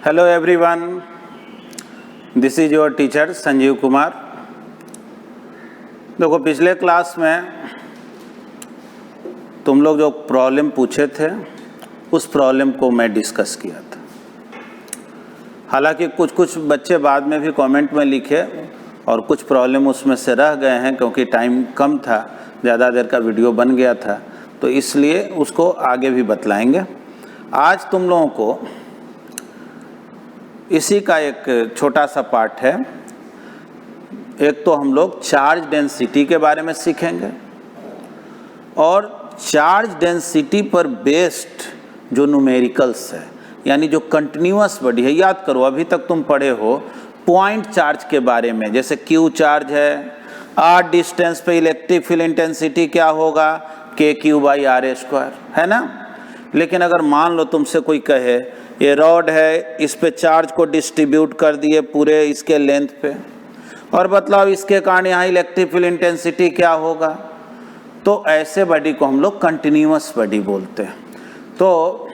Hello everyone, this is your teacher Sanjeev Kumar. देखो, पिछले class में तुम लोग जो प्रॉब्लम पूछे थे उस प्रॉब्लम को मैं डिस्कस किया था। हालांकि कुछ बच्चे बाद में भी कमेंट में लिखे और कुछ प्रॉब्लम उसमें से रह गए हैं क्योंकि टाइम कम था, ज़्यादा देर का वीडियो बन गया था, तो इसलिए उसको आगे भी बतलाएंगे। आज तुम लोगों को इसी का एक छोटा सा पार्ट है। एक तो हम लोग चार्ज डेंसिटी के बारे में सीखेंगे और चार्ज डेंसिटी पर बेस्ड जो न्यूमेरिकल्स है, यानी जो कंटिन्यूअस बॉडी है। याद करो, अभी तक तुम पढ़े हो पॉइंट चार्ज के बारे में, जैसे क्यू चार्ज है, आर डिस्टेंस पे इलेक्ट्रिक फील्ड इंटेंसिटी क्या होगा, KQ/RA², है ना। लेकिन अगर मान लो तुमसे कोई कहे ये रॉड है, इस पे चार्ज को डिस्ट्रीब्यूट कर दिए पूरे इसके लेंथ पे, और बतलाओ इसके कारण यहाँ इलेक्ट्रिक फील्ड इंटेंसिटी क्या होगा, तो ऐसे बॉडी को हम लोग कंटिन्यूअस बॉडी बोलते हैं। तो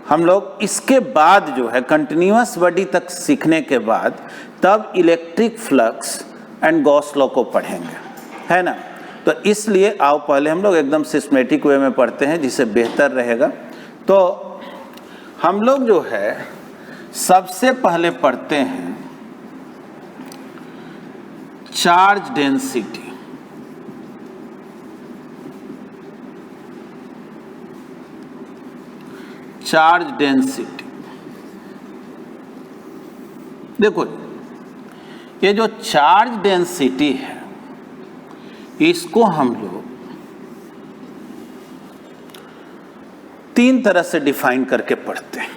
हम लोग इसके बाद जो है कंटिन्यूअस बॉडी तक सीखने के बाद तब electric flux and Gauss law को पढ़ेंगे, है ना। तो इसलिए आओ पहले हम लोग एकदम सिस्टमेटिक वे में पढ़ते हैं, जिससे बेहतर रहेगा। तो हम लोग जो है सबसे पहले पढ़ते हैं चार्ज डेंसिटी। चार्ज डेंसिटी, देखो ये जो चार्ज डेंसिटी है इसको हम लोग तीन तरह से डिफाइन करके पढ़ते हैं।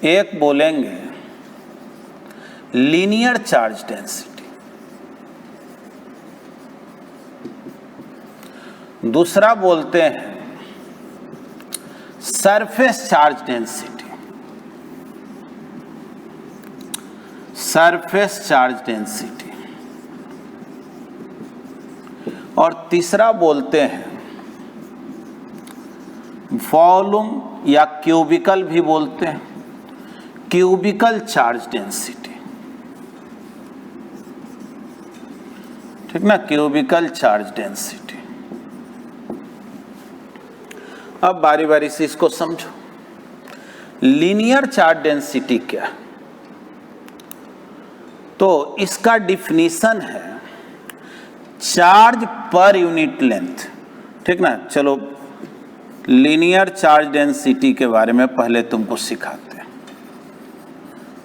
एक बोलेंगे लीनियर चार्ज डेंसिटी, दूसरा बोलते हैं surface charge density, surface charge density, और तीसरा बोलते हैं वॉल्यूम या क्यूबिकल भी बोलते हैं, क्यूबिकल चार्ज डेंसिटी, ठीक ना, क्यूबिकल चार्ज डेंसिटी। अब बारी बारी से इसको समझो। लीनियर चार्ज डेंसिटी क्या, तो इसका डिफिनीशन है चार्ज पर यूनिट लेंथ, ठीक ना। चलो लीनियर चार्ज डेंसिटी के बारे में पहले तुमको सिखाते हैं।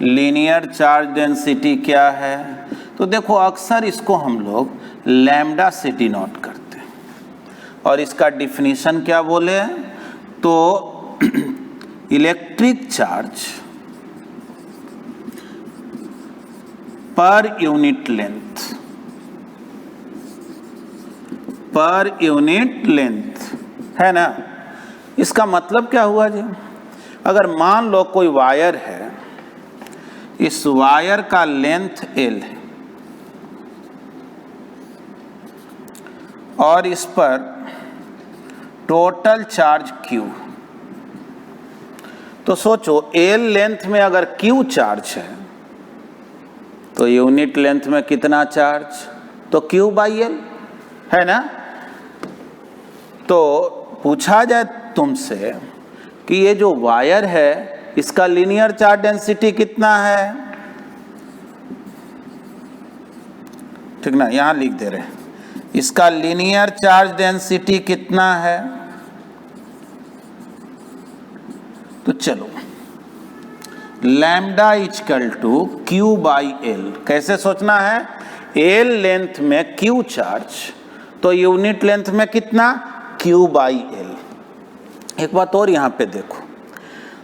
लीनियर चार्ज डेंसिटी क्या है, तो देखो अक्सर इसको हम लोग लैम्डा से डिनोट करते हैं, और इसका डिफिनीशन क्या बोले, तो electric charge per unit length, per unit length, है ना। इसका मतलब क्या हुआ जी, अगर मान लो कोई वायर है, इस वायर का लेंथ L है और इस पर टोटल चार्ज Q, तो सोचो L लेंथ में अगर Q चार्ज है तो यूनिट लेंथ में कितना चार्ज, तो Q/L, है ना। तो पूछा जाए तुमसे कि ये जो वायर है इसका लीनियर चार्ज डेंसिटी कितना है, ठीक ना, यहां लिख दे रहे हैं इसका लीनियर चार्ज डेंसिटी कितना है। तो चलो लैम्डा इक्वल टू Q/L कैसे सोचना है, L लेंथ में Q चार्ज तो यूनिट लेंथ में कितना, Q/L। एक बात और यहां पे देखो,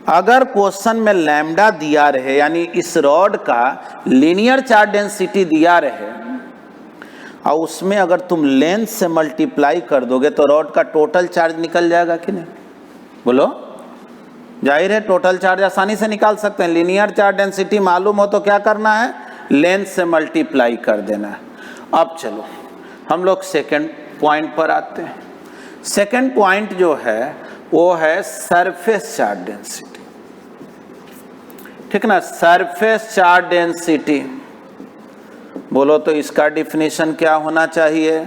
अगर क्वेश्चन में लैम्डा दिया रहे, यानी इस रॉड का लीनियर चार्ज डेंसिटी दिया रहे, और उसमें अगर तुम लेंथ से मल्टीप्लाई कर दोगे तो रॉड का टोटल चार्ज निकल जाएगा कि नहीं, बोलो। जाहिर है टोटल चार्ज आसानी से निकाल सकते हैं। लीनियर चार्ज डेंसिटी मालूम हो तो क्या करना है, लेंथ से मल्टीप्लाई कर देना है। अब चलो हम लोग सेकंड पॉइंट पर आते हैं। सेकंड पॉइंट जो है वो है सरफेस चार्ज डेंसिटी। ठीक ना। सरफेस चार्ज डेंसिटी बोलो तो इसका डिफिनीशन क्या होना चाहिए?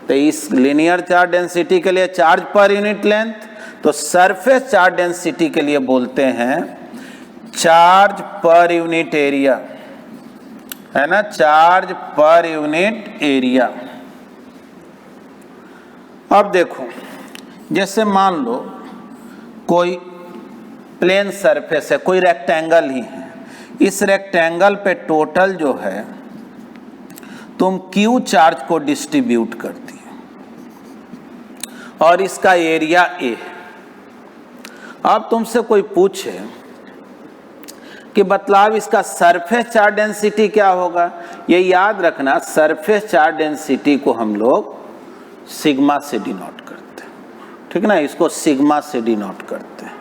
तो इस लीनियर चार्ज डेंसिटी के लिए चार्ज पर यूनिट लेंथ, तो सरफेस चार्ज डेंसिटी के लिए बोलते हैं चार्ज पर यूनिट एरिया, है ना, चार्ज पर यूनिट एरिया। अब देखो, जैसे मान लो कोई प्लेन सरफेस है, कोई रेक्टेंगल ही है, इस रेक्टेंगल पे टोटल जो है तुम Q चार्ज को डिस्ट्रीब्यूट करती है और इसका एरिया A है। अब तुमसे कोई पूछे कि बतलाव इसका सरफेस चार्ज डेंसिटी क्या होगा, ये याद रखना, सरफेस चार्ज डेंसिटी को हम लोग सिग्मा से डिनोट करते हैं, ठीक ना, इसको सिग्मा से डिनोट करते हैं।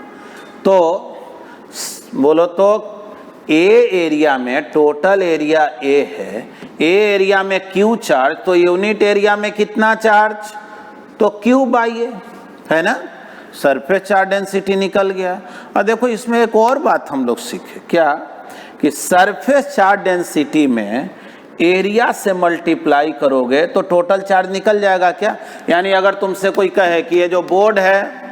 तो बोलो तो ए एरिया में टोटल एरिया ए है, ए एरिया में Q चार्ज, तो यूनिट एरिया में कितना चार्ज, तो Q बाई ए, है ना, सरफेस चार्ज डेंसिटी निकल गया। और देखो इसमें एक और बात हम लोग सीखे, क्या कि सरफेस चार्ज डेंसिटी में एरिया से मल्टीप्लाई करोगे तो टोटल चार्ज निकल जाएगा क्या। यानी अगर तुमसे कोई कहे कि ये जो बोर्ड है,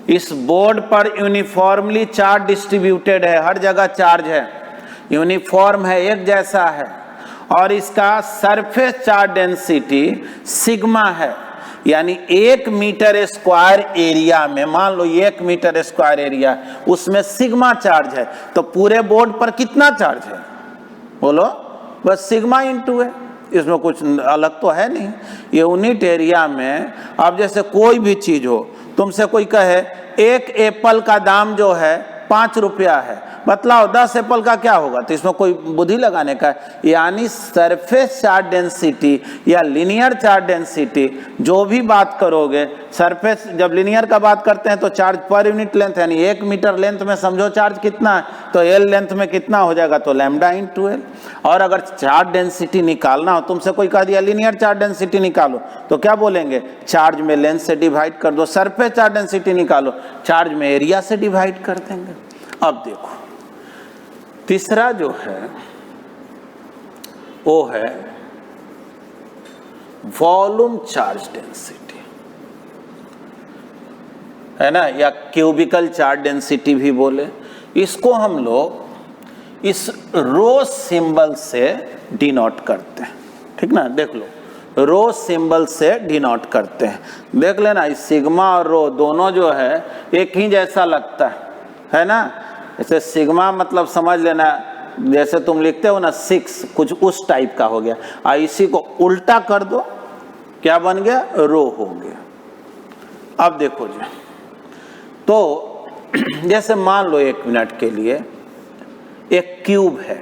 इस बोर्ड पर यूनिफॉर्मली चार्ज डिस्ट्रीब्यूटेड है, हर जगह चार्ज है, यूनिफॉर्म है, एक जैसा है, और इसका सरफेस चार्ज डेंसिटी सिग्मा है, यानी 1 मीटर स्क्वायर एरिया में, मान लो 1 मीटर स्क्वायर एरिया, उसमें सिग्मा चार्ज है, तो पूरे बोर्ड पर कितना चार्ज है, बोलो, बस सिग्मा इंटू है, इसमें कुछ अलग तो है नहीं। यूनिट एरिया में अब जैसे कोई भी चीज हो, तुमसे कोई कहे एक एप्पल का दाम जो है 5 रुपया है, बतलाओ 10 एप्पल का क्या होगा, तो इसमें कोई बुद्धि लगाने का है। यानी सरफेस चार्ज डेंसिटी या लिनियर चार्ज डेंसिटी जो भी बात करोगे, सरफेस जब लिनियर का बात करते हैं तो चार्ज पर यूनिट लेंथ, यानी 1 मीटर लेंथ में समझो चार्ज कितना है, तो एल लेंथ में कितना हो जाएगा, तो लैम्डा इंटू एल। और अगर चार्ज डेंसिटी निकालना हो, तुमसे कोई कह दिया लिनियर चार्ज डेंसिटी निकालो, तो क्या बोलेंगे, चार्ज में लेंथ से डिवाइड कर दो। सरफेस चार्ज डेंसिटी निकालो, चार्ज में एरिया से डिवाइड कर देंगे। अब देखो तीसरा जो है वो है वॉल्यूम चार्ज डेंसिटी, है ना, या क्यूबिकल चार्ज डेंसिटी भी बोले। इसको हम लोग इस रो सिंबल से डिनोट करते हैं, ठीक ना, देख लो, रो सिंबल से डिनोट करते हैं। देख लेना, इस सिग्मा और रो दोनों जो है एक ही जैसा लगता है ना। जैसे सिग्मा मतलब समझ लेना, जैसे तुम लिखते हो ना 6, कुछ उस टाइप का हो गया। और इसी को उल्टा कर दो, क्या बन गया, रो हो गया। अब देखो जी, तो जैसे मान लो 1 मिनट के लिए एक क्यूब है,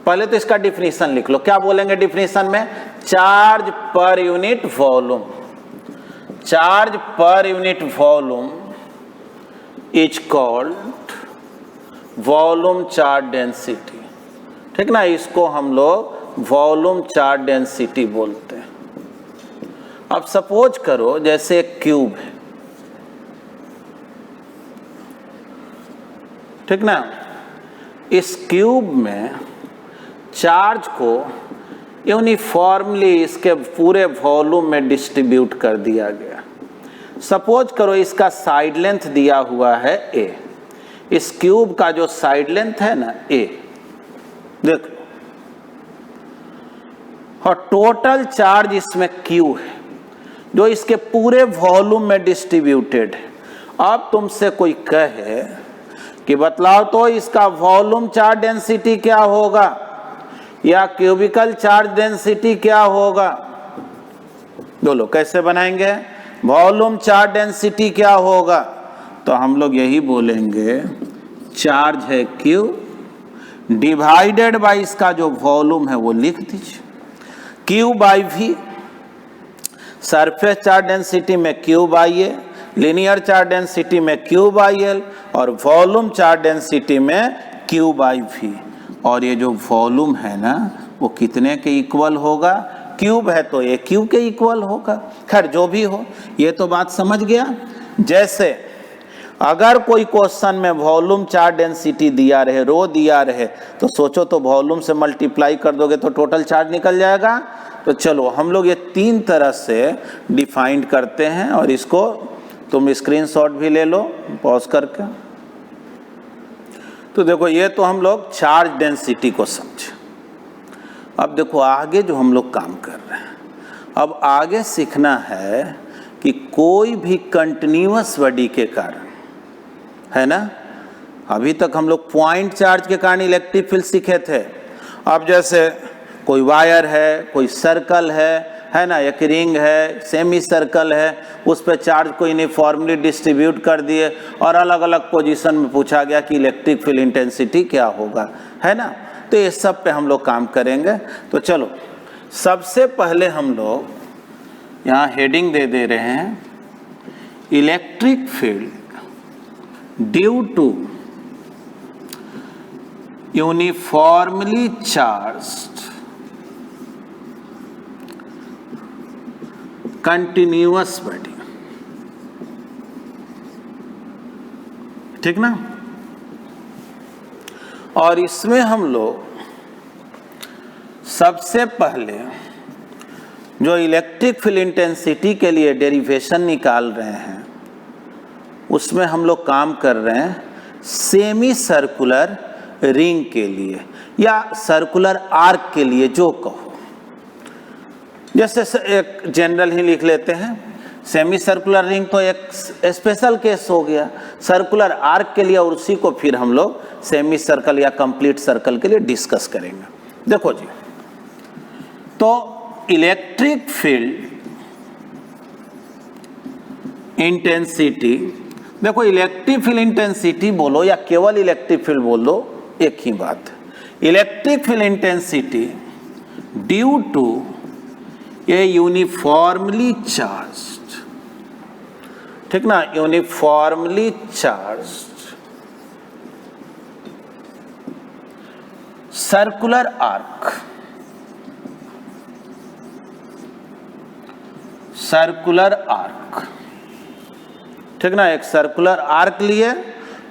पहले तो इसका डिफिनीशन लिख लो। क्या बोलेंगे डिफिनीशन में, charge per unit volume, charge per unit volume is called volume charge density, ठीक ना, इसको हम लोग वॉल्यूम चार्ज डेंसिटी बोलते हैं। अब सपोज करो जैसे एक क्यूब है, ठीक ना, इस क्यूब में चार्ज को यूनिफॉर्मली इसके पूरे वॉल्यूम में डिस्ट्रीब्यूट कर दिया गया। सपोज करो इसका साइड लेंथ दिया हुआ है a, इस क्यूब का जो साइड लेंथ है ना a, देख लो, और टोटल चार्ज इसमें Q है जो इसके पूरे वॉल्यूम में डिस्ट्रीब्यूटेड है। अब तुमसे कोई कहे कि बतलाओ तो इसका वॉल्यूम चार्ज डेंसिटी क्या होगा या क्यूबिकल चार्ज डेंसिटी क्या होगा, बोलो कैसे बनाएंगे, वॉल्यूम चार्ज डेंसिटी क्या होगा, तो हम लोग यही बोलेंगे चार्ज है Q डिवाइडेड बाई इसका जो वॉल्यूम है वो लिख दीजिए, Q by V। Surface charge density में Q by A, linear charge density में Q बाई L, और वॉल्यूम चार्ज डेंसिटी में Q बाई V। और ये जो वॉल्यूम है ना वो कितने के इक्वल होगा, क्यूब है तो ये क्यूब के इक्वल होगा। खैर जो भी हो, ये तो बात समझ गया। जैसे अगर कोई क्वेश्चन में वॉल्यूम चार्ज डेंसिटी दिया रहे, रो दिया रहे, तो सोचो तो वॉल्यूम से मल्टीप्लाई कर दोगे तो टोटल चार्ज निकल जाएगा। तो चलो हम लोग ये 3 तरह से डिफाइंड करते हैं, और इसको तुम स्क्रीनशॉट भी ले लो पॉज करके। तो देखो ये तो हम लोग चार्ज डेंसिटी को समझे। अब देखो आगे जो हम लोग काम कर रहे हैं, अब आगे सीखना है कि कोई भी कंटिन्यूअस बॉडी के कारण, है ना, अभी तक हम लोग पॉइंट चार्ज के कारण इलेक्ट्रिक फील्ड सीखे थे। अब जैसे कोई वायर है, कोई सर्कल है ना, एक रिंग है, सेमी सर्कल है, उस पर चार्ज को यूनिफॉर्मली डिस्ट्रीब्यूट कर दिए और अलग अलग पोजीशन में पूछा गया कि इलेक्ट्रिक फील्ड इंटेंसिटी क्या होगा, है ना। तो ये सब पे हम लोग काम करेंगे। तो चलो सबसे पहले हम लोग यहाँ हेडिंग दे रहे हैं, electric field due to uniformly charged continuous body, ठीक ना। और इसमें हम लोग सबसे पहले जो इलेक्ट्रिक फील्ड इंटेंसिटी के लिए डेरिवेशन निकाल रहे हैं, उसमें हम लोग काम कर रहे हैं सेमी सर्कुलर रिंग के लिए या सर्कुलर आर्क के लिए, जो कहो। जैसे एक जनरल ही लिख लेते हैं, सेमी सर्कुलर रिंग तो एक स्पेशल केस हो गया, सर्कुलर आर्क के लिए, और उसी को फिर हम लोग सेमी सर्कल या कंप्लीट सर्कल के लिए डिस्कस करेंगे। देखो जी, तो इलेक्ट्रिक फील्ड इंटेंसिटी, देखो इलेक्ट्रिक फील्ड इंटेंसिटी बोलो या केवल इलेक्ट्रिक फील्ड बोलो, एक ही बात है। Electric field intensity due to a uniformly charged, ठीक ना, uniformly charged circular arc, circular arc, ठीक ना, एक सर्कुलर आर्क लिए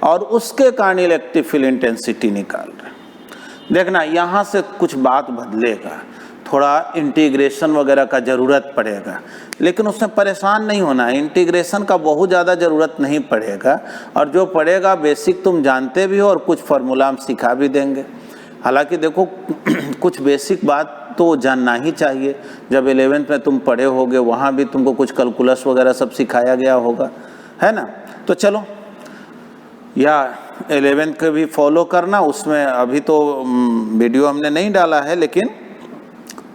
और उसके कारण इलेक्ट्रिक फील्ड इंटेंसिटी निकाल रहे। देखना यहाँ से कुछ बात बदलेगा, थोड़ा इंटीग्रेशन वगैरह का ज़रूरत पड़ेगा, लेकिन उसमें परेशान नहीं होना है। इंटीग्रेशन का बहुत ज़्यादा ज़रूरत नहीं पड़ेगा, और जो पड़ेगा बेसिक तुम जानते भी हो और कुछ फार्मूला हम सिखा भी देंगे। हालांकि देखो कुछ बेसिक बात तो जानना ही चाहिए, जब 11th में तुम पढ़े होगे वहाँ भी तुमको कुछ कैलकुलस वगैरह सब सिखाया गया होगा, है ना। तो चलो, या 11th के भी फॉलो करना, उसमें अभी तो वीडियो हमने नहीं डाला है, लेकिन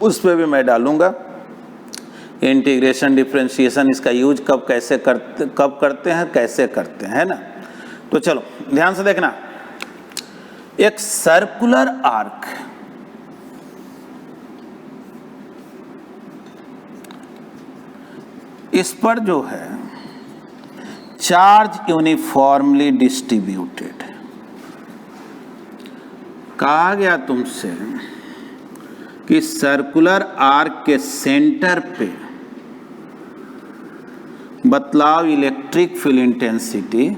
उस पर भी मैं डालूंगा। इंटीग्रेशन, डिफरेंशिएशन, इसका यूज कब करते हैं, कैसे करते हैं, है ना। तो चलो ध्यान से देखना, एक सर्कुलर आर्क, इस पर जो है चार्ज यूनिफॉर्मली डिस्ट्रीब्यूटेड, कहा गया तुमसे कि सर्कुलर आर्क के सेंटर पे बतलाओ इलेक्ट्रिक फील्ड इंटेंसिटी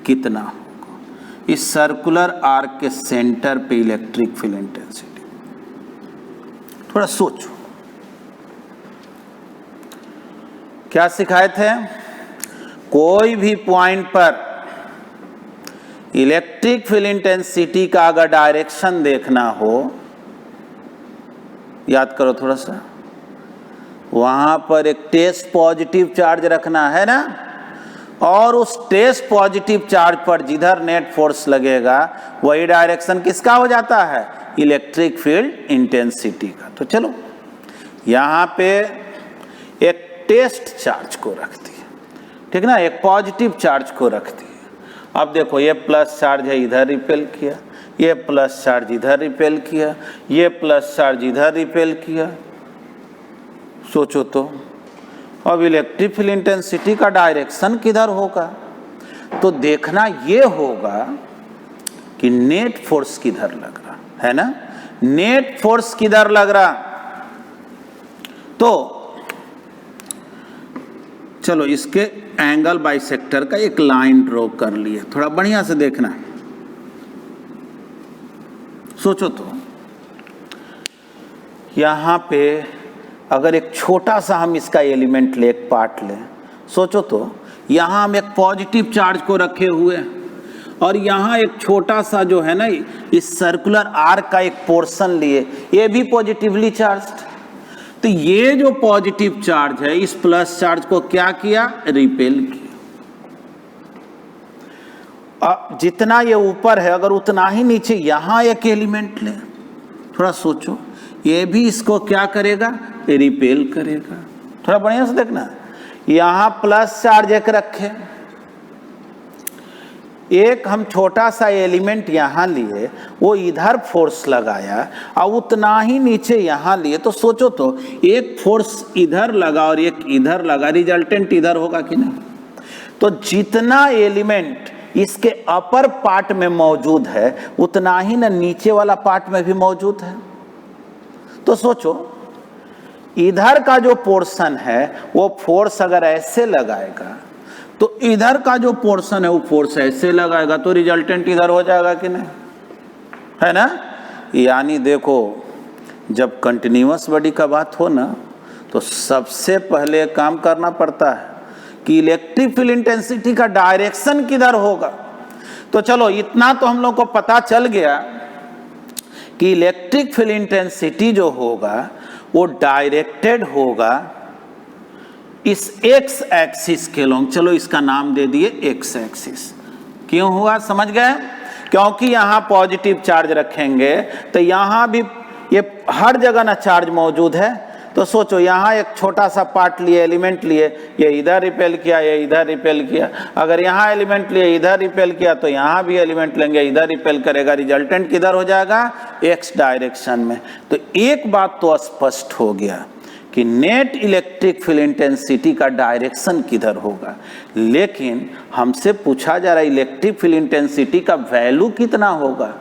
कितना होगा। इस सर्कुलर आर्क के सेंटर पे इलेक्ट्रिक फील्ड इंटेंसिटी, थोड़ा सोचो क्या सिखाए थे। कोई भी पॉइंट पर इलेक्ट्रिक फील्ड इंटेंसिटी का अगर डायरेक्शन देखना हो, याद करो थोड़ा सा, वहां पर एक टेस्ट पॉजिटिव चार्ज रखना है ना, और उस टेस्ट पॉजिटिव चार्ज पर जिधर नेट फोर्स लगेगा वही डायरेक्शन किसका हो जाता है, इलेक्ट्रिक फील्ड इंटेंसिटी का। तो चलो यहाँ पे एक टेस्ट चार्ज को रखती है, ठीक ना, एक पॉजिटिव चार्ज को रखती है। अब देखो ये प्लस चार्ज है, इधर रिपेल किया, ये प्लस चार्ज इधर रिपेल किया, ये प्लस चार्ज इधर रिपेल किया। सोचो तो, अब इलेक्ट्रिक फील्ड इंटेंसिटी का डायरेक्शन किधर होगा, तो देखना ये होगा कि नेट फोर्स किधर लग रहा है ना, नेट फोर्स किधर लग रहा। तो चलो इसके एंगल बाइसेक्टर का एक लाइन ड्रॉ कर लिए, थोड़ा बढ़िया से देखना। सोचो तो यहाँ पे अगर एक छोटा सा हम इसका एलिमेंट ले, एक पार्ट लें, सोचो तो यहाँ हम एक पॉजिटिव चार्ज को रखे हुए हैं और यहाँ एक छोटा सा जो है ना इस सर्कुलर आर्क का एक पोर्शन लिए, ये भी पॉजिटिवली चार्ज्ड। तो ये जो पॉजिटिव चार्ज है इस प्लस चार्ज को क्या किया, रिपेल किया। अब जितना ये ऊपर है अगर उतना ही नीचे यहाँ एक एलिमेंट ले, थोड़ा सोचो, ये भी इसको क्या करेगा, रिपेल करेगा। थोड़ा बढ़िया से देखना, यहाँ प्लस चार्ज एक रखे, एक हम छोटा सा एलिमेंट यहाँ लिए, वो इधर फोर्स लगाया और उतना ही नीचे यहाँ लिए, तो सोचो तो एक फोर्स इधर लगा और एक इधर लगा, रिजल्टेंट इधर होगा कि नहीं। तो जितना एलिमेंट इसके अपर पार्ट में मौजूद है उतना ही ना नीचे वाला पार्ट में भी मौजूद है। तो सोचो इधर का जो पोर्शन है वो फोर्स अगर ऐसे लगाएगा तो इधर का जो पोर्शन है वो फोर्स ऐसे लगाएगा, तो रिजल्टेंट इधर हो जाएगा कि नहीं, है ना। यानी देखो जब कंटिन्यूअस बॉडी का बात हो ना तो सबसे पहले काम करना पड़ता है कि इलेक्ट्रिक फील्ड इंटेंसिटी का डायरेक्शन किधर होगा। तो चलो इतना तो हम लोग को पता चल गया कि इलेक्ट्रिक फील्ड इंटेंसिटी जो होगा वो डायरेक्टेड होगा इस एक्स एक्सिस के लॉन्ग। चलो इसका नाम दे दिए एक्स एक्सिस। क्यों हुआ, समझ गए, क्योंकि यहाँ पॉजिटिव चार्ज रखेंगे तो यहाँ भी ये हर जगह ना चार्ज मौजूद है। तो सोचो यहाँ एक छोटा सा पार्ट लिए, एलिमेंट लिए, ये इधर रिपेल किया, ये इधर रिपेल किया। अगर यहाँ एलिमेंट लिए इधर रिपेल किया तो यहाँ भी एलिमेंट लेंगे इधर रिपेल करेगा, रिजल्टेंट किधर हो जाएगा, एक्स डायरेक्शन में। तो एक बात तो स्पष्ट हो गया कि नेट इलेक्ट्रिक फील्ड इंटेंसिटी का डायरेक्शन किधर होगा। लेकिन हमसे पूछा जा रहा है इलेक्ट्रिक फील्ड इंटेंसिटी का वैल्यू कितना होगा।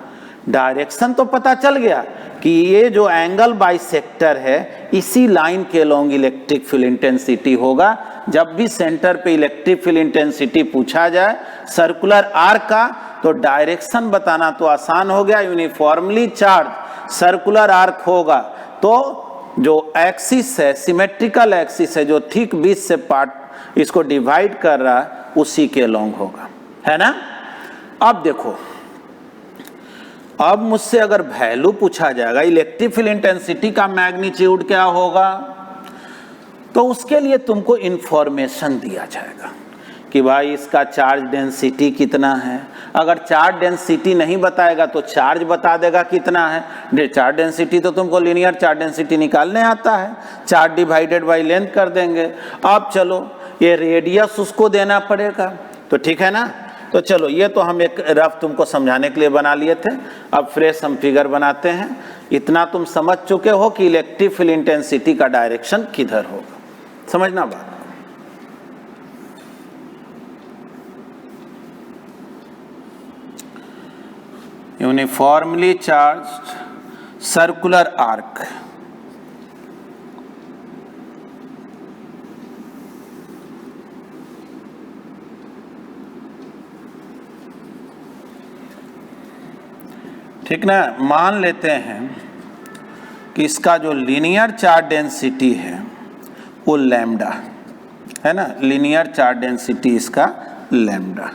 डायरेक्शन तो पता चल गया कि ये जो एंगल बाइसेक्टर है इसी लाइन के लॉन्ग इलेक्ट्रिक फील्ड इंटेंसिटी होगा। जब भी सेंटर पे इलेक्ट्रिक फील्ड इंटेंसिटी पूछा जाए सर्कुलर आर्क का तो डायरेक्शन बताना तो आसान हो गया। यूनिफॉर्मली चार्ज सर्कुलर आर्क होगा तो जो एक्सिस है, सिमेट्रिकल एक्सिस है, जो ठीक बीच से पार्ट इसको डिवाइड कर रहा है उसी के लॉन्ग होगा, है ना। अब देखो, अब मुझसे अगर वैल्यू पूछा जाएगा इलेक्ट्रिक फील्ड इंटेंसिटी का मैग्नीट्यूड क्या होगा, तो उसके लिए तुमको इंफॉर्मेशन दिया जाएगा कि भाई इसका चार्ज डेंसिटी कितना है। अगर चार्ज डेंसिटी नहीं बताएगा तो चार्ज बता देगा कितना है। चार्ज डेंसिटी तो तुमको लीनियर चार्ज डेंसिटी निकालने आता है, चार्ज डिवाइडेड बाय लेंथ कर देंगे। अब चलो ये रेडियस उसको देना पड़ेगा, तो ठीक है ना। तो चलो ये तो हम एक रफ तुमको समझाने के लिए बना लिए थे, अब फ्रेश हम फिगर बनाते हैं। इतना तुम समझ चुके हो कि इलेक्ट्रिक फील्ड इंटेंसिटी का डायरेक्शन किधर होगा, समझना बात। यूनिफॉर्मली चार्ज्ड सर्कुलर आर्क, ठीक ना। मान लेते हैं कि इसका जो लीनियर चार्ज डेंसिटी है वो लैम्डा है ना, लीनियर चार्ज डेंसिटी इसका लैम्डा।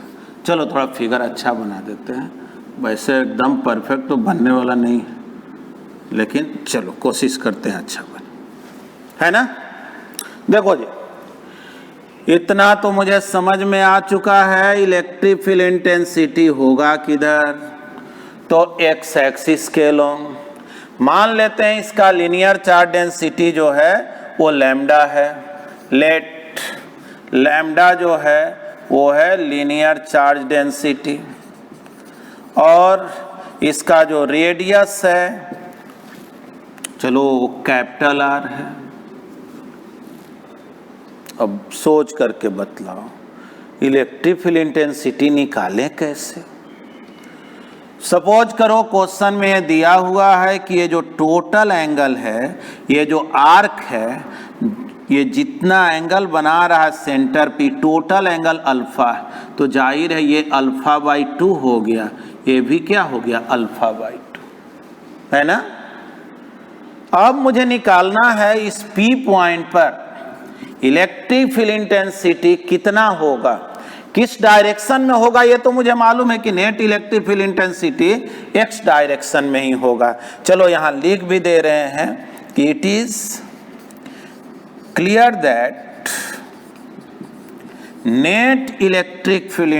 चलो थोड़ा फिगर अच्छा बना देते हैं, वैसे एकदम परफेक्ट तो बनने वाला नहीं है, लेकिन चलो कोशिश करते हैं अच्छा बने, है ना। देखो जी, इतना तो मुझे समझ में आ चुका है इलेक्ट्रिक फील्ड इंटेंसिटी होगा किधर, तो एक्स एक्सिस के लॉन्ग। मान लेते हैं इसका लीनियर चार्ज डेंसिटी जो है वो लैम्डा है। लेट लैम्डा जो है वो है लीनियर चार्ज डेंसिटी और इसका जो रेडियस है चलो कैपिटल आर है। अब सोच करके बतलाओ इलेक्ट्रिक फील्ड इंटेंसिटी निकालें कैसे। सपोज करो क्वेश्चन में ये दिया हुआ है कि ये जो टोटल एंगल है, ये जो आर्क है ये जितना एंगल बना रहा है सेंटर पे टोटल एंगल अल्फा है, तो जाहिर है ये अल्फा बाई 2 हो गया, ये भी क्या हो गया अल्फा बाई 2, है ना। अब मुझे निकालना है इस P पॉइंट पर इलेक्ट्रिक फील्ड इंटेंसिटी कितना होगा, किस डायरेक्शन में होगा। ये तो मुझे मालूम है कि net electric field intensity x direction में ही होगा। चलो यहां लिख भी दे रहे हैं कि it is clear that net electric field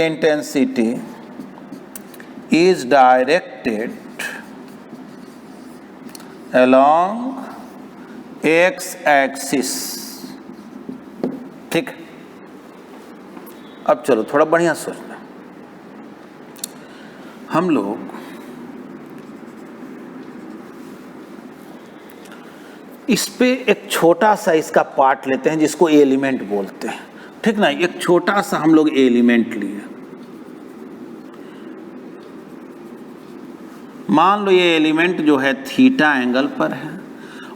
intensity is directed along x axis। ठीक, अब चलो थोड़ा बढ़िया सोचना। हम लोग इस पे एक छोटा सा इसका पार्ट लेते हैं जिसको एलिमेंट बोलते हैं, ठीक ना। एक छोटा सा हम लोग एलिमेंट लिए, मान लो ये एलिमेंट जो है थीटा एंगल पर है,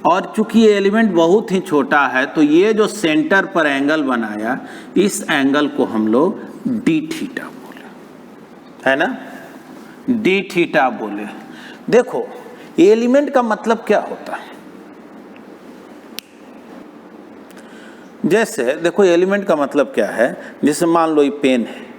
और चूंकि ये एलिमेंट बहुत ही छोटा है तो ये जो सेंटर पर एंगल बनाया इस एंगल को हम लोग डी थीटा बोले, है ना, डी थीटा बोले। देखो एलिमेंट का मतलब क्या होता है, जैसे देखो एलिमेंट का मतलब क्या है, जैसे मान लो ये पेन है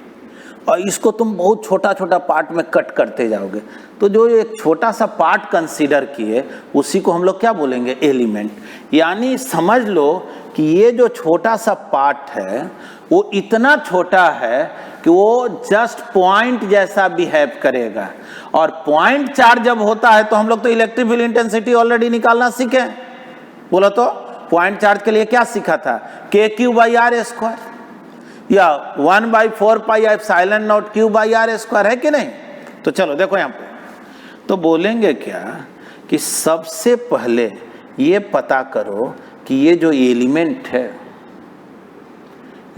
और इसको तुम बहुत छोटा छोटा पार्ट में कट करते जाओगे, तो जो एक छोटा सा पार्ट कंसीडर किए उसी को हम लोग क्या बोलेंगे एलिमेंट। यानी समझ लो कि ये जो छोटा सा पार्ट है वो इतना छोटा है कि वो जस्ट पॉइंट जैसा बिहेव करेगा, और पॉइंट चार्ज जब होता है तो हम लोग तो इलेक्ट्रिक फील्ड इंटेंसिटी ऑलरेडी निकालना सीखे। बोलो तो पॉइंट चार्ज के लिए क्या सीखा था, KQ/R², या 1/4 पाई एप्सिलॉन नॉट Q/R², है कि नहीं। तो चलो देखो यहाँ पे तो बोलेंगे क्या कि सबसे पहले ये पता करो कि ये जो एलिमेंट है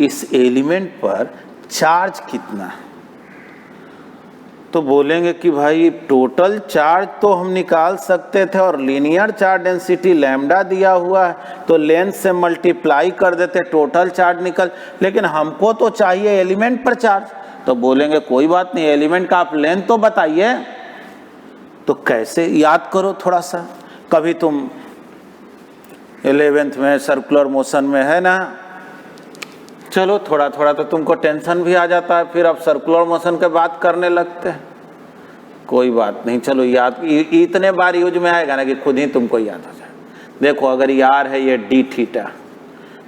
इस एलिमेंट पर चार्ज कितना। तो बोलेंगे कि भाई टोटल चार्ज तो हम निकाल सकते थे और लीनियर चार्ज डेंसिटी लैम्डा दिया हुआ है तो लेंथ से मल्टीप्लाई कर देते टोटल चार्ज निकल, लेकिन हमको तो चाहिए एलिमेंट पर चार्ज। तो बोलेंगे कोई बात नहीं, एलिमेंट का आप लेंथ तो बताइए। तो कैसे याद करो थोड़ा सा, कभी तुम 11th में सर्कुलर मोशन में है ना, चलो थोड़ा थोड़ा तो तुमको टेंशन भी आ जाता है, फिर अब सर्कुलर मोशन के बात करने लगते हैं। कोई बात नहीं, चलो याद इतने बार यूज में आएगा ना कि खुद ही तुमको याद हो जाए। देखो अगर यार है ये डी थीटा,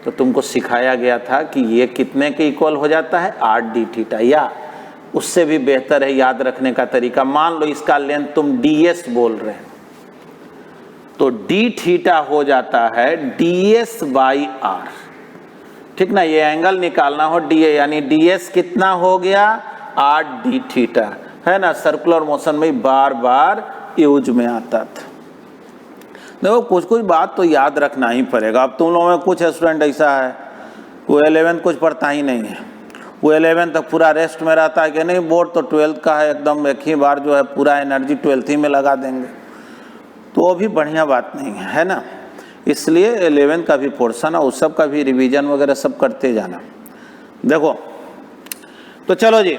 तो तुमको सिखाया गया था कि ये कितने के इक्वल हो जाता है 8 डी थीटा, या उससे भी बेहतर है याद रखने का तरीका, मान लो इसका लेंथ तुम ds बोल रहे हैं तो डी थीटा हो जाता है ds/r, ठीक ना। ये एंगल निकालना हो dA, यानी ds कितना हो गया 8 डी थीटा, है ना। सर्कुलर मोशन में बार बार यूज में आता था। देखो कुछ कुछ बात तो याद रखना ही पड़ेगा। अब तुम लोगों में कुछ स्टूडेंट ऐसा है वो 11th कुछ पढ़ता ही नहीं है, वो 11th तक पूरा रेस्ट में रहता है कि नहीं बोर्ड तो 12th का है, एकदम एक ही बार जो है पूरा एनर्जी 12th ही में लगा देंगे, तो वो भी बढ़िया बात नहीं है, है ना। इसलिए 11th का भी पोर्शन है उस सब का भी रिवीजन वगैरह सब करते जाना। देखो तो चलो जी,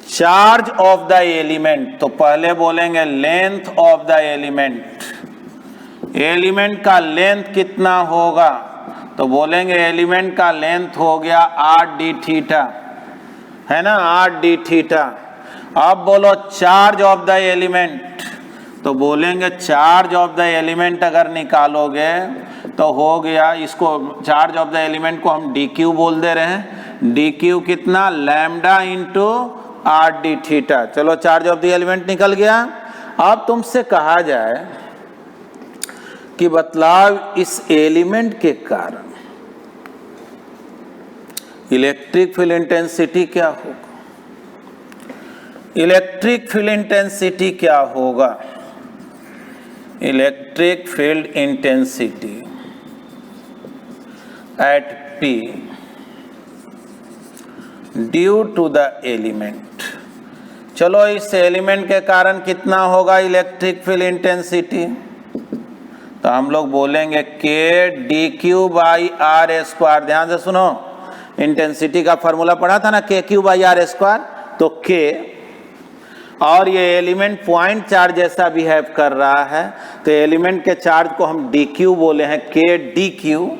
चार्ज ऑफ द एलिमेंट, तो पहले बोलेंगे length of the element. Element का लेंथ कितना होगा, तो बोलेंगे एलिमेंट का लेंथ हो गया 8 डी थीटा, है ना, 8 डी थीटा। अब बोलो चार्ज ऑफ द एलिमेंट, तो बोलेंगे चार्ज ऑफ द एलिमेंट अगर निकालोगे तो हो गया, इसको चार्ज ऑफ द एलिमेंट को हम dq बोल दे रहे हैं, dq कितना लैम्डा इंटू 8 डी थीटा। चलो चार्ज ऑफ द एलिमेंट निकल गया। अब तुमसे कहा जाए कि बतलाव इस एलिमेंट के कारण इलेक्ट्रिक फील्ड इंटेंसिटी क्या होगा, इलेक्ट्रिक फील्ड इंटेंसिटी क्या होगा, electric field intensity at P due to the element. चलो इस एलिमेंट के कारण कितना होगा इलेक्ट्रिक फील्ड इंटेंसिटी, तो हम लोग बोलेंगे K D Q by R square. ध्यान से सुनो, इंटेंसिटी का फॉर्मूला पढ़ा था ना, के क्यू बाई आर स्क्वायर। तो के, और ये एलिमेंट पॉइंट चार्ज जैसा बिहेव कर रहा है, तो एलिमेंट के चार्ज को हम डी क्यू बोले हैं, K D Q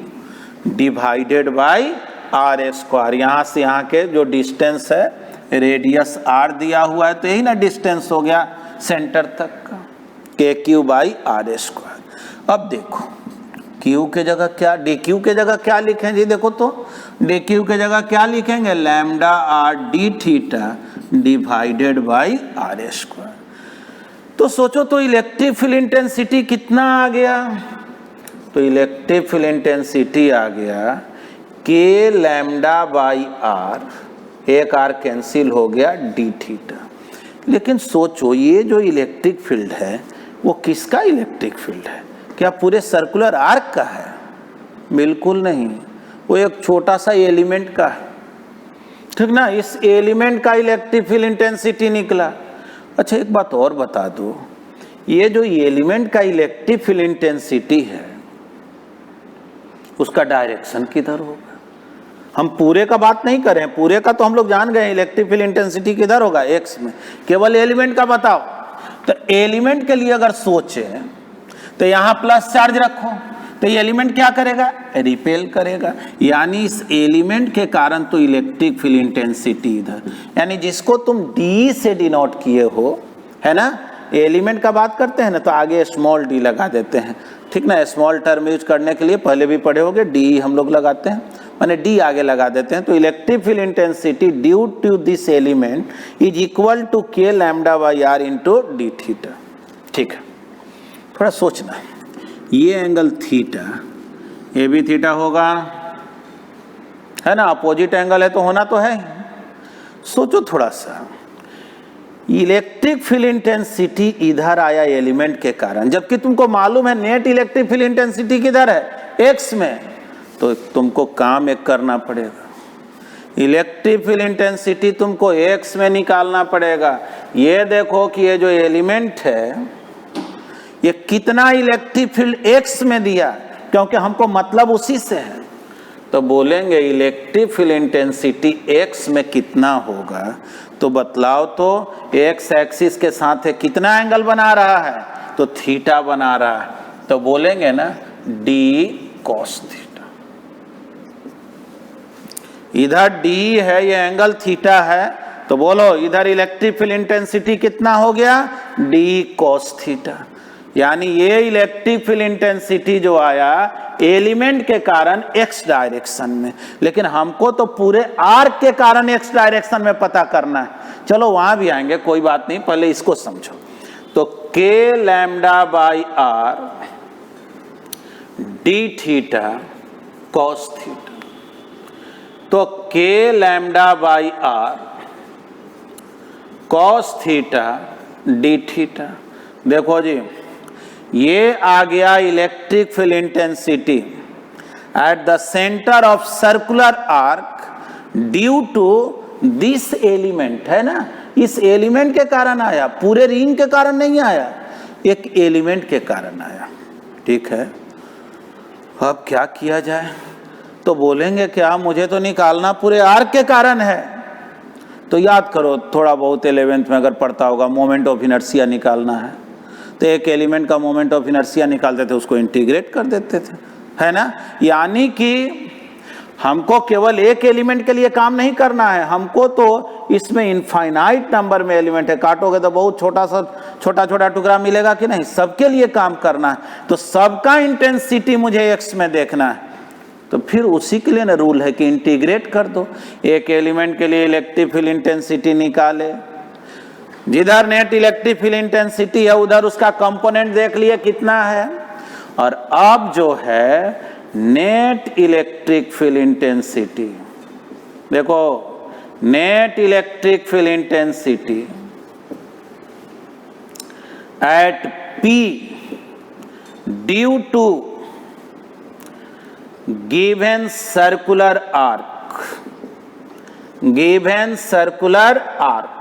divided by R square. यहाँ से यहाँ के जो डिस्टेंस है, रेडियस आर दिया हुआ है, तो यही ना डिस्टेंस हो गया सेंटर तक का, के क्यू बाई आर स्क्वायर। अब देखो क्यू के जगह क्या, डी क्यू के जगह क्या लिखें जी, देखो तो डी क्यू के जगह क्या लिखेंगे, lambda R D theta divided by R square. तो सोचो तो इलेक्ट्रिक फील्ड इंटेंसिटी कितना आ गया, तो इलेक्ट्रिक फील्ड इंटेंसिटी आ गया के लैम्डा बाई आर, एक आर कैंसिल हो गया डी थीटा। लेकिन सोचो ये जो इलेक्ट्रिक फील्ड है वो किसका इलेक्ट्रिक फील्ड है, क्या पूरे सर्कुलर आर्क का है? बिल्कुल नहीं, वो एक छोटा सा एलिमेंट का है, ठीक ना। इस एलिमेंट का इलेक्ट्रिक फील्ड इंटेंसिटी निकला। अच्छा एक बात और बता दो, ये जो एलिमेंट का इलेक्ट्रिक फील्ड इंटेंसिटी है उसका डायरेक्शन किधर होगा? हम पूरे का बात नहीं करें, पूरे का तो हम लोग जान गए, इलेक्ट्रिक फील्ड इंटेंसिटी किधर होगा, एक्स में। केवल एलिमेंट का बताओ। तो एलिमेंट के लिए अगर सोचे तो यहां प्लस चार्ज रखो, तो ये एलिमेंट क्या करेगा, रिपेल करेगा। यानी इस एलिमेंट के कारण तो इलेक्ट्रिक फील्ड इंटेंसिटी इधर, यानी जिसको तुम डी से डिनोट किए हो, है ना, एलिमेंट का बात करते हैं ना, तो आगे स्मॉल डी लगा देते हैं, ठीक ना। स्मॉल टर्म यूज करने के लिए पहले भी पढ़े होंगे, डी हम लोग लगाते हैं, माने डी आगे लगा देते हैं। तो electric field intensity due to this element is equal to K lambda by R into D theta. ठीक है, थोड़ा सोचना, ये एंगल थीटा, ये भी थीटा होगा, है ना, अपोजिट एंगल है तो होना तो है। सोचो थोड़ा सा, इलेक्ट्रिक फील्ड इंटेंसिटी इधर आया एलिमेंट के कारण, जबकि तुमको मालूम है नेट इलेक्ट्रिक फील्ड इंटेंसिटी किधर है, एक्स में। तो तुमको काम एक करना पड़ेगा, इलेक्ट्रिक फील्ड इंटेंसिटी तुमको एक्स में निकालना पड़ेगा। ये देखो कि ये जो एलिमेंट है ये कितना इलेक्ट्रिक फील्ड एक्स में दिया, क्योंकि हमको मतलब उसी से है। तो बोलेंगे इलेक्ट्रिक फील्ड इंटेंसिटी एक्स में कितना होगा, तो बतलाओ तो एक्स एक्सिस के साथ है कितना एंगल बना रहा है, तो थीटा बना रहा है। तो बोलेंगे ना डी कॉस थीटा। इधर डी है, ये एंगल थीटा है, तो बोलो इधर इलेक्ट्रिक फील्ड इंटेंसिटी कितना हो गया, डी कॉस थीटा। यानी ये इलेक्ट्रिक फील्ड इंटेंसिटी जो आया एलिमेंट के कारण एक्स डायरेक्शन में, लेकिन हमको तो पूरे आर्क के कारण एक्स डायरेक्शन में पता करना है। चलो वहां भी आएंगे, कोई बात नहीं, पहले इसको समझो। तो K lambda by R D theta cos theta, तो K lambda by R cos theta D theta. देखो जी, ये आ गया electric field intensity at the centre of circular arc due to this element, है ना। इस एलिमेंट के कारण आया, पूरे रिंग के कारण नहीं आया, एक एलिमेंट के कारण आया। ठीक है, अब क्या किया जाए, तो बोलेंगे क्या, मुझे तो निकालना पूरे आर्क के कारण है। तो याद करो, थोड़ा बहुत 11th में अगर पढ़ता होगा, मोमेंट ऑफ इनर्शिया निकालना है, तो एक एलिमेंट का मोमेंट ऑफ इनर्शिया निकालते थे, उसको इंटीग्रेट कर देते थे, है ना। यानी कि हमको केवल एक एलिमेंट के लिए काम नहीं करना है, हमको तो इसमें इनफाइनाइट नंबर में एलिमेंट है, काटोगे तो बहुत छोटा छोटा टुकड़ा मिलेगा कि नहीं, सबके लिए काम करना है। तो सबका इंटेंसिटी मुझे एक्स में देखना है, तो फिर उसी के लिए ना रूल है कि इंटीग्रेट कर दो। एक एलिमेंट के लिए इलेक्ट्रिक फील्ड इंटेंसिटी निकाले, जिधर नेट इलेक्ट्रिक फील्ड इंटेंसिटी है उधर उसका कंपोनेंट देख लिए कितना है, और अब जो है नेट इलेक्ट्रिक फील्ड इंटेंसिटी, देखो net electric field intensity at P due to given circular arc, given circular arc,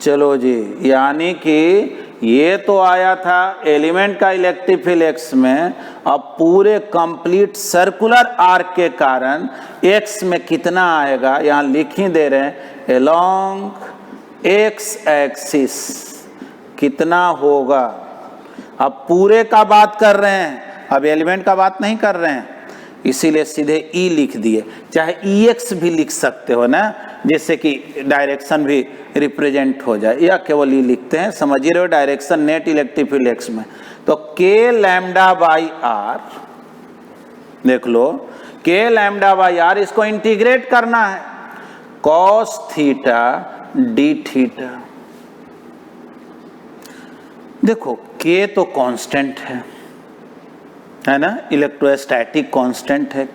चलो जी, यानी कि ये तो आया था एलिमेंट का इलेक्ट्रिक फील्ड एक्स में, अब पूरे कंप्लीट सर्कुलर आर्क के कारण एक्स में कितना आएगा यहाँ लिख ही दे रहे हैं, एलोंग एक्स एक्सिस कितना होगा। अब पूरे का बात कर रहे हैं, अब एलिमेंट का बात नहीं कर रहे हैं, इसीलिए सीधे ई लिख दिए। चाहे ई एक्स भी लिख सकते हो ना, जिससे कि डायरेक्शन भी रिप्रेजेंट हो जाए, या केवल ई लिखते हैं, समझ ही रहे हो direction net electric field x में। तो के लैम्डा बाई आर, देख लो के लैम्डा बाई आर, इसको इंटीग्रेट करना है, कॉस थीटा डी थीटा। देखो के तो कांस्टेंट है ना, इलेक्ट्रोस्टैटिक कांस्टेंट है,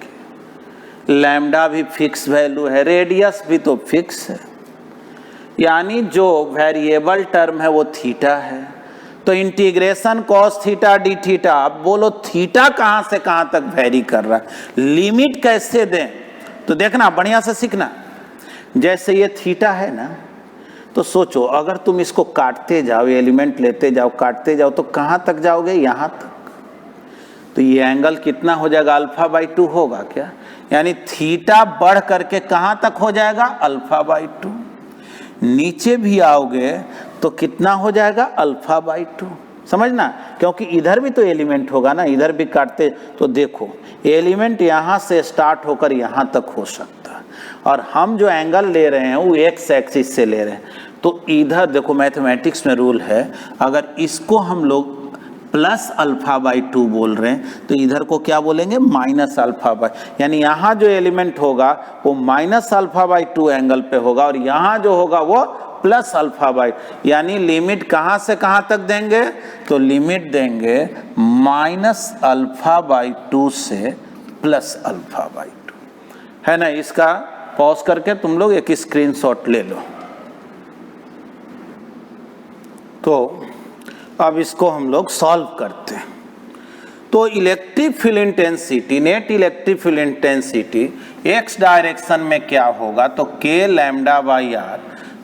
लैम्डा भी फिक्स वैल्यू है, रेडियस भी तो फिक्स है, यानी जो वेरिएबल टर्म है वो थीटा है। तो integration cos theta D theta, अब बोलो थीटा कहां से कहां तक वेरी कर रहा है, लिमिट कैसे दें, तो देखना बढ़िया से सीखना। जैसे ये थीटा है ना, तो सोचो अगर तुम इसको काटते जाओ, एलिमेंट लेते जाओ काटते जाओ, तो कहां तक जाओगे, यहां तक। तो ये एंगल कितना हो जाएगा, अल्फा बाई 2 होगा क्या, यानी थीटा बढ़ करके कहां तक हो जाएगा, अल्फा बाई 2। नीचे भी आओगे तो कितना हो जाएगा, अल्फा बाई 2, समझना, क्योंकि इधर भी तो एलिमेंट होगा ना, इधर भी काटते, तो देखो एलिमेंट यहां से स्टार्ट होकर यहां तक हो सकता है, और हम जो एंगल ले रहे हैं वो एक्स एक्सिस से ले रहे हैं। तो इधर देखो मैथमेटिक्स में रूल है, अगर इसको हम लोग प्लस अल्फा बाई 2 बोल रहे हैं, तो इधर को क्या बोलेंगे, माइनस अल्फा बाई, यानी यहाँ जो एलिमेंट होगा वो माइनस अल्फा बाई 2 एंगल पे होगा, और यहाँ जो होगा वो प्लस अल्फा बाई, यानी लिमिट कहाँ से कहाँ तक देंगे, तो लिमिट देंगे माइनस अल्फा बाई 2 से प्लस अल्फा बाई 2, है ना। इसका पॉज करके तुम लोग एक स्क्रीनशॉट ले लो। तो अब इसको हम लोग सॉल्व करते हैं। तो electric field intensity, net electric field intensity X direction में क्या होगा, तो K lambda by R,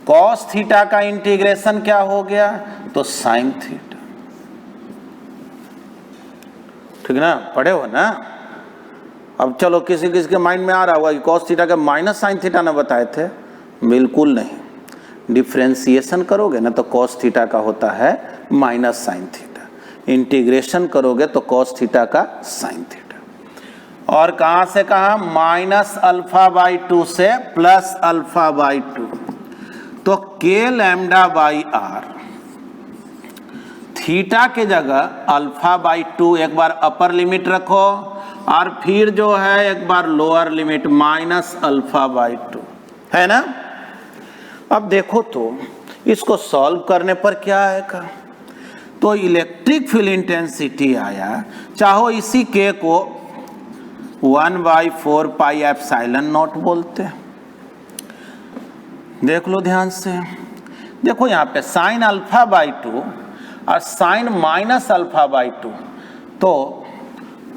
cos theta का इंटीग्रेशन क्या हो गया, तो साइन थीटा, ठीक ना, पढ़े हो ना। अब चलो किसी किसी के माइंड में आ रहा होगा कि कॉस थीटा का माइनस साइन थीटा ना बताए थे, बिल्कुल नहीं, डिफ्रेंसिएशन करोगे ना तो कॉस थीटा का होता है माइनस साइन थीटा, इंटीग्रेशन करोगे तो कॉस थीटा का साइन थीटा, और कहां से कहां, माइनस अल्फा बाई 2 से प्लस अल्फा बाई 2। तो K lambda by are, theta के जगह अल्फा बाई 2 एक बार अपर लिमिट रखो, और फिर जो है एक बार lower limit minus alpha by 2, है ना। अब देखो तो इसको सॉल्व करने पर क्या आएगा, तो इलेक्ट्रिक फील्ड इंटेंसिटी आया, चाहो इसी के को 1/4 पाई एप्सिलॉन नॉट बोलते हैं। देख लो ध्यान से, देखो यहाँ पे साइन अल्फा बाई 2 और साइन माइनस अल्फा बाई 2, तो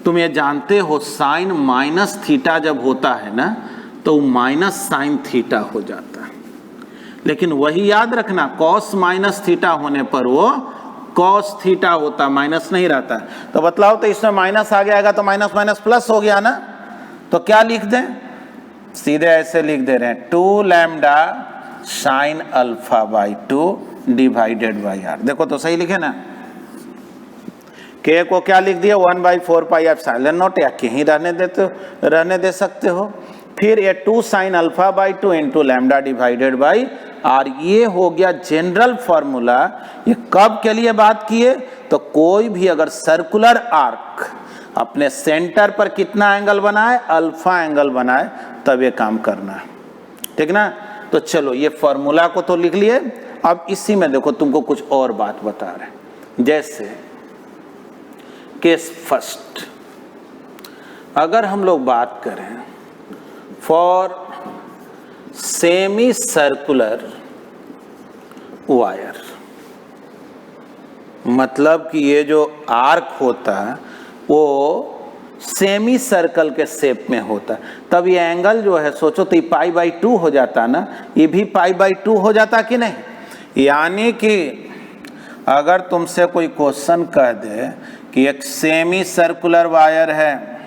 तुम ये जानते हो साइन माइनस थीटा जब होता है ना, तो माइनस साइन थीटा हो जाता है, लेकिन वही याद रखना कॉस माइनस थीटा होने पर वो कॉस थीटा होता, माइनस नहीं रहता। तो बतलाओ, तो इसमें माइनस आ गया तो माइनस माइनस प्लस हो गया ना, तो क्या लिख दें, सीधे ऐसे लिख दे रहे हैं 2 lambda sine alpha by 2 divided by R. देखो तो सही लिखे ना, के को क्या लिख दिया 1/4 पाई एप्सिलॉन नॉट, या कहीं रहने दे सकते हो, फिर ये 2 sine alpha by 2 into lambda divided by R. ये हो गया जनरल फॉर्मूला। ये कब के लिए बात किए, तो कोई भी अगर सर्कुलर आर्क अपने सेंटर पर कितना एंगल बनाए, अल्फा एंगल बनाए, तब ये काम करना है, ठीक ना। तो चलो ये फॉर्मूला को तो लिख लिए, अब इसी में देखो तुमको कुछ और बात बता रहे हैं। जैसे केस फर्स्ट, अगर हम लोग बात करें फॉर सेमी सर्कुलर वायर, मतलब कि ये जो आर्क होता है वो सेमी सर्कल के शेप में होता है, तब ये एंगल जो है सोचो तो ये पाई बाई 2 हो जाता ना, ये भी पाई बाई 2 हो जाता कि नहीं, यानी कि अगर तुमसे कोई क्वेश्चन कह दे कि एक सेमी सर्कुलर वायर है,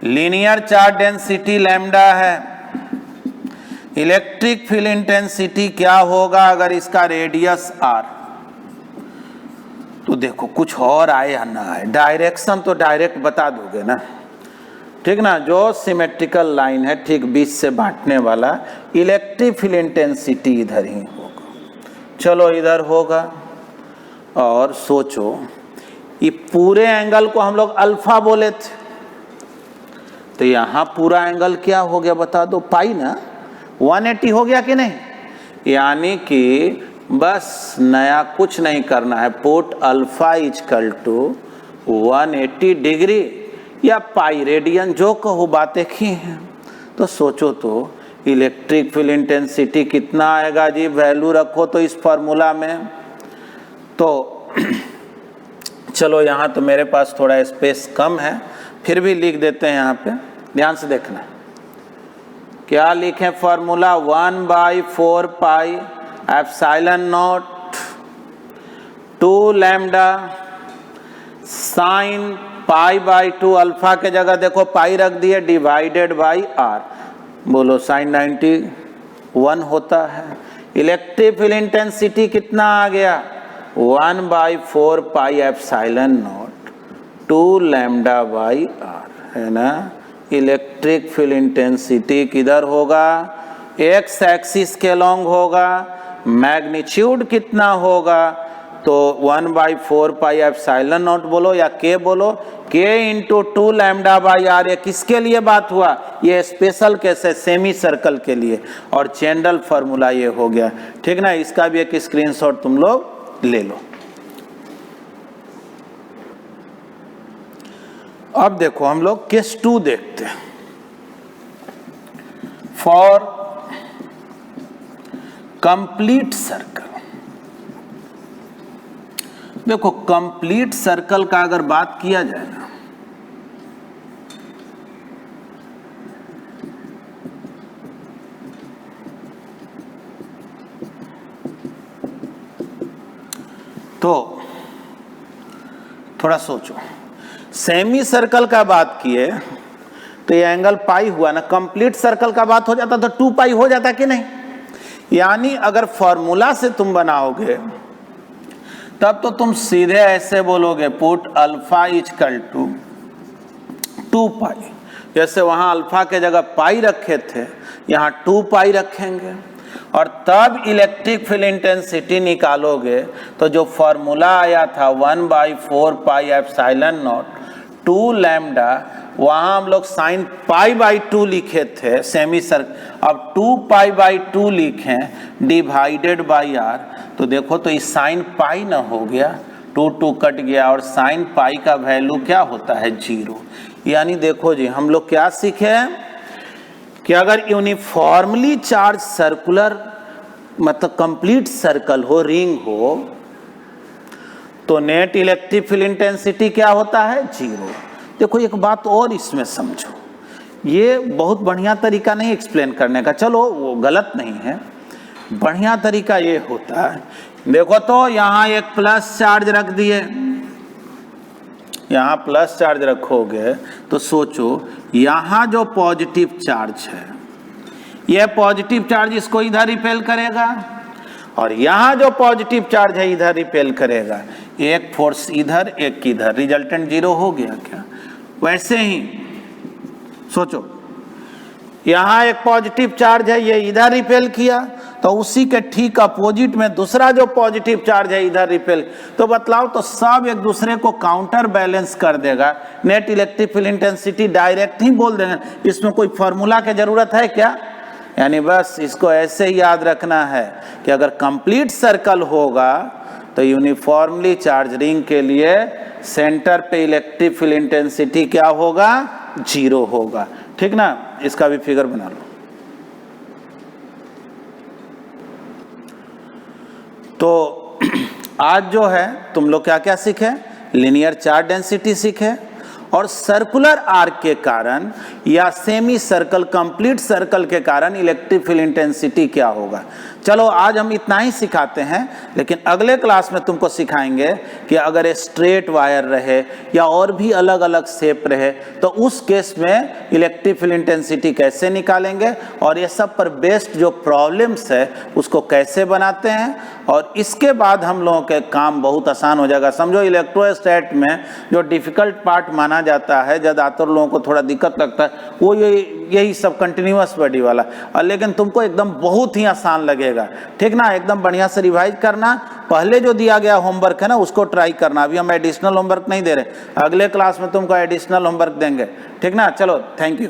लीनियर चार्ज डेंसिटी लैम्डा है, इलेक्ट्रिक फील्ड इंटेंसिटी क्या होगा अगर इसका रेडियस r, तो देखो कुछ और आए या ना आए, डायरेक्शन तो डायरेक्ट बता दोगे ना, ठीक ना। जो सिमेट्रिकल लाइन है ठीक बीच से बांटने वाला, इलेक्ट्रिक फील्ड इंटेंसिटी इधर ही होगा। चलो इधर होगा, और सोचो ये पूरे एंगल को हम लोग अल्फा बोले थे, तो यहाँ पूरा एंगल क्या हो गया बता दो, पाई ना, 180 हो गया कि नहीं। यानी कि बस नया कुछ नहीं करना है, put alpha is equal to 180 degree या पाई रेडियन, जो कहो बात एक ही है। तो सोचो तो इलेक्ट्रिक फील्ड इंटेंसिटी कितना आएगा जी, वैल्यू रखो तो इस फॉर्मूला में। तो चलो यहाँ तो मेरे पास थोड़ा स्पेस कम है, फिर भी लिख देते हैं यहाँ पे, ध्यान से देखना क्या लिखें formula, 1/4 pi epsilon naught 2 lambda sine π/2, alpha के जगह देखो पाई रख दिए, डिवाइडेड बाई r, बोलो साइन 91 होता है। इलेक्ट्रिक फील्ड इंटेंसिटी कितना आ गया, 1/4 pi epsilon naught 2 lambda by r, है ना। इलेक्ट्रिक फील्ड इंटेंसिटी किधर होगा, एक्स एक्सिस के लॉन्ग होगा, मैग्नीट्यूड कितना होगा, तो 1/4 पाई एप्सिलॉन नॉट बोलो या के बोलो, के इंटू 2 लैम्डा बाई आर। ये किसके लिए बात हुआ, ये स्पेशल केस है सेमी सर्कल के लिए, और जनरल फार्मूला ये हो गया, ठीक ना। इसका भी एक स्क्रीनशॉट तुम लोग ले लो। अब देखो हम लोग केस 2 देखते हैं। फॉर कंप्लीट सर्कल, देखो कंप्लीट सर्कल का अगर बात किया जाए ना, तो थोड़ा सोचो, सेमी सर्कल का बात किए तो ये एंगल पाई हुआ ना, कंप्लीट सर्कल का बात हो जाता तो 2 पाई हो जाता कि नहीं। यानी अगर फॉर्मूला से तुम बनाओगे तब तो तुम सीधे ऐसे बोलोगे, पुट अल्फा इजकल टू 2 पाई, जैसे वहां अल्फा के जगह पाई रखे थे यहाँ 2 पाई रखेंगे, और तब इलेक्ट्रिक फील्ड इंटेंसिटी निकालोगे तो जो फॉर्मूला आया था 1/4 पाई एप्सिलॉन नॉट 2 लैम्डा, वहां हम लोग साइन π/2 लिखे थे सेमी सर्कल, अब 2 π/2 लिखें डिवाइडेड बाई r, तो देखो तो इस साइन पाई ना हो गया, 2 कट गया, और साइन पाई का वैल्यू क्या होता है 0। यानी देखो जी हम लोग क्या सीखे कि अगर यूनिफॉर्मली चार्ज सर्कुलर मतलब कंप्लीट सर्कल हो, रिंग हो, तो नेट इलेक्ट्रिक फील्ड इंटेंसिटी क्या होता है 0। देखो एक बात और इसमें समझो, ये बहुत बढ़िया तरीका नहीं एक्सप्लेन करने का, चलो वो गलत नहीं है, बढ़िया तरीका ये होता है, देखो तो यहाँ एक प्लस चार्ज रख दिए, यहाँ प्लस चार्ज रखोगे तो सोचो यहाँ जो पॉजिटिव चार्ज है, यह पॉजिटिव चार्ज इसको इधर रिपेल करेगा, और यहाँ जो पॉजिटिव चार्ज है इधर रिपेल करेगा, एक फोर्स इधर एक इधर, रिजल्टेंट 0 हो गया क्या। वैसे ही सोचो यहाँ एक पॉजिटिव चार्ज है, ये इधर रिपेल किया, तो उसी के ठीक अपोजिट में दूसरा जो पॉजिटिव चार्ज है इधर रिपेल, तो बतलाओ तो सब एक दूसरे को काउंटर बैलेंस कर देगा, net electric field intensity direct ही बोल देंगे, इसमें कोई फॉर्मूला की जरूरत है क्या। यानी बस इसको ऐसे ही याद रखना है कि अगर कंप्लीट सर्कल होगा तो यूनिफॉर्मली चार्ज रिंग के लिए सेंटर पे इलेक्ट्रिक फील्ड इंटेंसिटी क्या होगा 0 होगा, ठीक ना। इसका भी फिगर बना लो। तो आज जो है तुम लोग क्या क्या सीखे, लीनियर चार्ज डेंसिटी सीखे, और सर्कुलर आर्क के कारण या सेमी सर्कल, कंप्लीट सर्कल के कारण इलेक्ट्रिक फील्ड इंटेंसिटी क्या होगा। चलो आज हम इतना ही सिखाते हैं, लेकिन अगले क्लास में तुमको सिखाएंगे कि अगर स्ट्रेट वायर रहे या और भी अलग अलग शेप रहे तो उस केस में इलेक्ट्रिक फील्ड इंटेंसिटी कैसे निकालेंगे, और ये सब पर बेस्ड जो प्रॉब्लम्स है उसको कैसे बनाते हैं। और इसके बाद हम लोगों के काम बहुत आसान हो जाएगा। समझो इलेक्ट्रोस्टैट में जो डिफिकल्ट पार्ट माना जाता है, ज़्यादातर लोगों को थोड़ा दिक्कत लगता है, वो यही सब कंटिन्यूअस बॉडी वाला, और लेकिन तुमको एकदम बहुत ही आसान लगेगा। ठीक ना, एकदम बढ़िया से रिवाइज करना। पहले जो दिया गया होमवर्क है ना उसको ट्राई करना। अभी हम एडिशनल होमवर्क नहीं दे रहे, अगले क्लास में तुमको एडिशनल होमवर्क देंगे। ठीक ना, चलो थैंक यू।